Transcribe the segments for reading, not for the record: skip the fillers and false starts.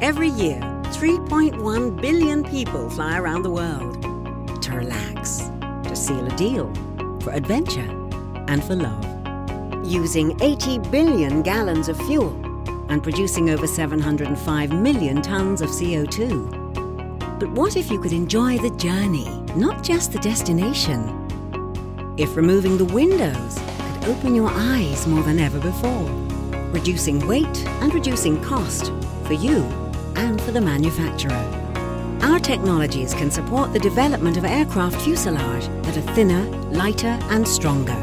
Every year, 3.1 billion people fly around the world to relax, to seal a deal, for adventure, and for love. Using 80 billion gallons of fuel and producing over 705 million tons of CO2. But what if you could enjoy the journey, not just the destination? If removing the windows could open your eyes more than ever before, reducing weight and reducing cost for you and for the manufacturer. Our technologies can support the development of aircraft fuselage that are thinner, lighter and stronger.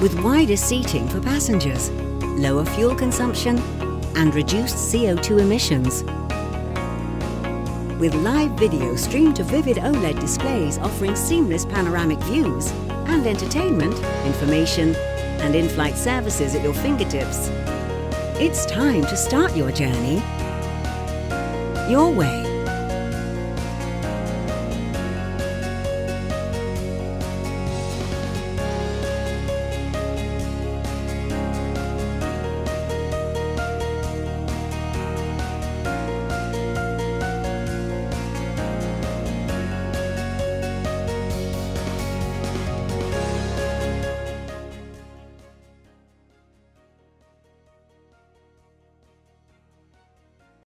With wider seating for passengers, lower fuel consumption and reduced CO2 emissions. With live video streamed to vivid OLED displays offering seamless panoramic views and entertainment, information and in-flight services at your fingertips. It's time to start your journey your way.